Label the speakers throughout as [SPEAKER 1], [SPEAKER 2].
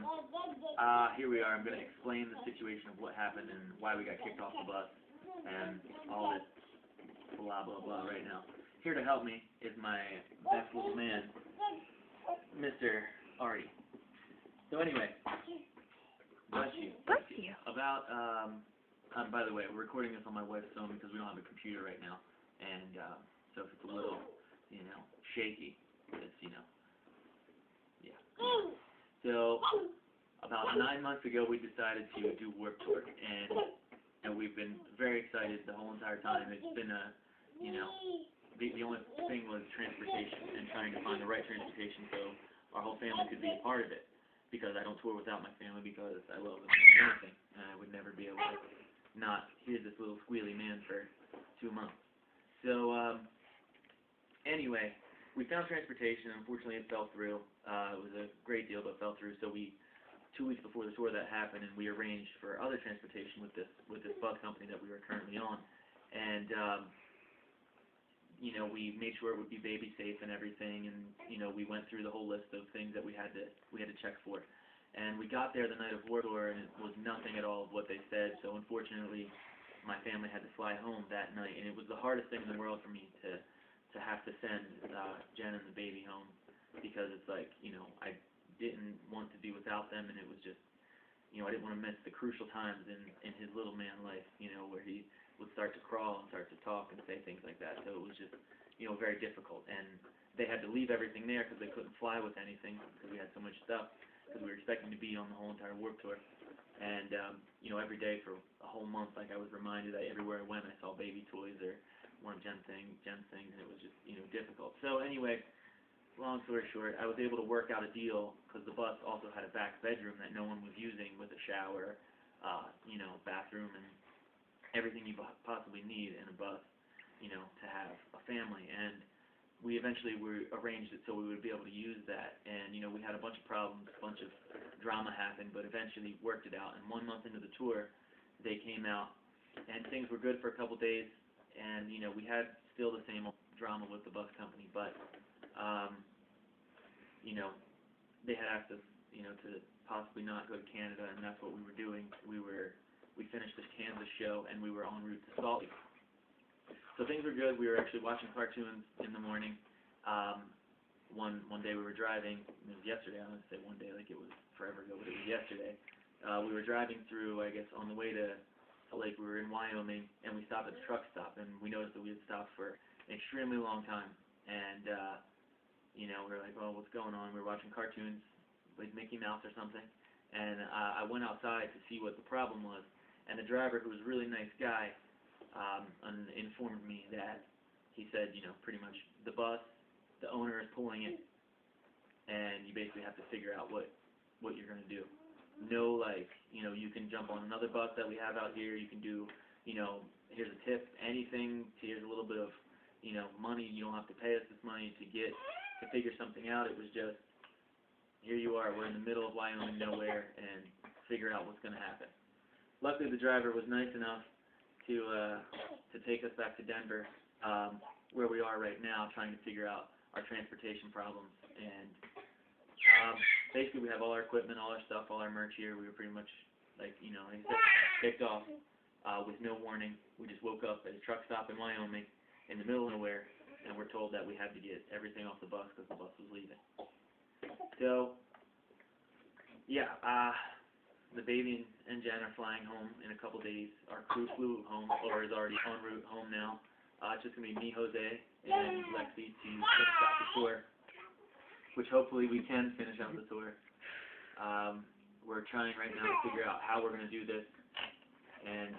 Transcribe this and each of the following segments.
[SPEAKER 1] everyone. Here we are. I'm going to explain the situation of what happened and why we got kicked off the bus and all this blah, blah, blah right now. Here to help me is my best little man, Mr. Artie. So anyway, bless you.
[SPEAKER 2] Bless you.
[SPEAKER 1] About, by the way, we're recording this on my wife's phone because we don't have a computer right now. And so if it's a little, shaky, it's, yeah. So about 9 months ago, we decided to do Warped Tour, and we've been very excited the whole entire time. It's been a, the only thing was transportation and trying to find the right transportation so our whole family could be a part of it. Because I don't tour without my family because I love them more than anything, and I would never be able to not hear this little squealy man for 2 months. So anyway, we found transportation. Unfortunately, it fell through. It was a great deal, but fell through. So 2 weeks before the tour that happened, and we arranged for other transportation with this bus company that we were currently on, and we made sure it would be baby safe and everything, and we went through the whole list of things that we had to check for. And we got there the night of Warped Tour, and it was nothing at all of what they said. So unfortunately, my family had to fly home that night, and it was the hardest thing in the world for me to have to send Jen and the baby home, because it's like, I didn't want to be without them, and it was just, I didn't want to miss the crucial times in his little man life, where he would start to crawl and start to talk and say things like that. So it was just, very difficult. And they had to leave everything there because they couldn't fly with anything because we had so much stuff, because we were expecting to be on the whole entire Warped Tour. And, every day for a whole month, like, I was reminded that everywhere I went I saw baby toys or one of Jen's things, and it was just, difficult. So anyway, long story short, I was able to work out a deal because the bus also had a back bedroom that no one was using with a shower, bathroom, and everything you possibly need in a bus, to have a family. And we eventually arranged it so we would be able to use that. And, we had a bunch of problems, a bunch of drama happened, but eventually worked it out. And 1 month into the tour, they came out, and things were good for a couple days. And, we had still the same drama with the bus company, but, they had asked us, to possibly not go to Canada, and that's what we were doing. We finished the Kansas show, and we were en route to Salt Lake. So things were good. We were actually watching cartoons in the morning. One day we were driving. It was yesterday. I don't want to say one day like it was forever ago, but it was yesterday. We were driving through, I guess, on the way to Salt Lake. We were in Wyoming, and we stopped at the truck stop, and we noticed that we had stopped for an extremely long time. And, we were like, well, what's going on? We were watching cartoons, like Mickey Mouse or something. And I went outside to see what the problem was. And the driver, who was a really nice guy, informed me that he said, pretty much the bus, the owner is pulling it, and you basically have to figure out what you're going to do. No, like, you can jump on another bus that we have out here. You can do, here's a tip, anything. Here's a little bit of, money. You don't have to pay us this money to figure something out. It was just, here you are. We're in the middle of Wyoming, nowhere, and figure out what's going to happen. Luckily, the driver was nice enough to take us back to Denver, where we are right now, trying to figure out our transportation problems. And basically, we have all our equipment, all our stuff, all our merch here. We were pretty much, like I said, kicked off with no warning. We just woke up at a truck stop in Wyoming, in the middle of nowhere, and we're told that we had to get everything off the bus because the bus was leaving. So, yeah, the baby and Jen are flying home in a couple days. Our crew flew home, or is already en route home now. It's just going to be me, Jose, and Lexi to finish out the tour, which hopefully we can finish out the tour. We're trying right now to figure out how we're going to do this, and,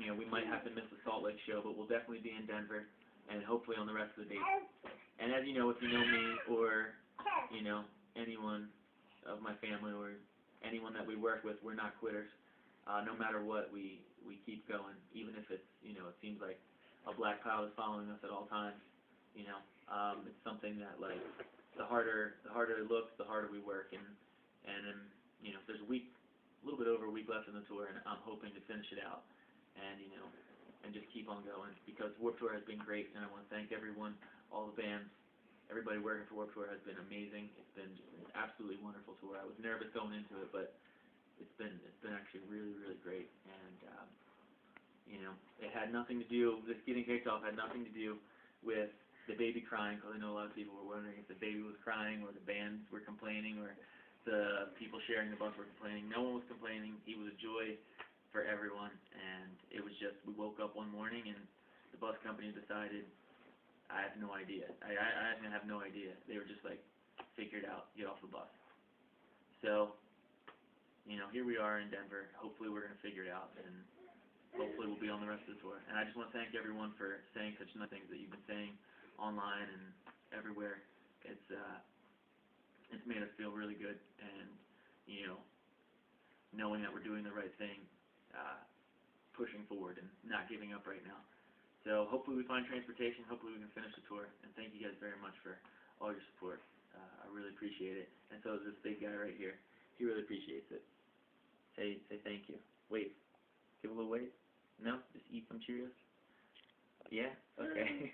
[SPEAKER 1] we might have to miss the Salt Lake show, but we'll definitely be in Denver, and hopefully on the rest of the dates. And as you know, if you know me, or, anyone of my family, or anyone that we work with, we're not quitters. No matter what, we keep going, even if it's, it seems like a black cloud is following us at all times. It's something that, like, the harder it looks, the harder we work, and there's a little bit over a week left in the tour, and I'm hoping to finish it out, and and just keep on going, because Warped Tour has been great, and I want to thank everyone, all the bands, Everybody working for Warped Tour has been amazing. It's been just an absolutely wonderful tour. I was nervous going into it, but it's been actually really, really great. And you know, it had nothing to do, this getting kicked off had nothing to do with the baby crying, because I know a lot of people were wondering if the baby was crying or the bands were complaining or the people sharing the bus were complaining. No one was complaining. He was a joy for everyone, and it was just, we woke up one morning and the bus company decided, I have no idea. I have no idea. They were just like, figure it out, get off the bus. So, you know, here we are in Denver. Hopefully we're going to figure it out, and hopefully we'll be on the rest of the tour. And I just want to thank everyone for saying such nice things that you've been saying online and everywhere. It's made us feel really good, and, you know, knowing that we're doing the right thing, pushing forward and not giving up right now. So hopefully we find transportation, hopefully we can finish the tour, and thank you guys very much for all your support. I really appreciate it, and so does this big guy right here. He really appreciates it. Say thank you. Wave. Give a little wave. No? Just eat some Cheerios? Yeah? Okay.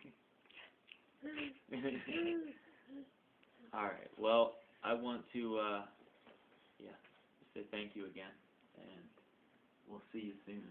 [SPEAKER 1] Alright, well, I want to, say thank you again, and we'll see you soon.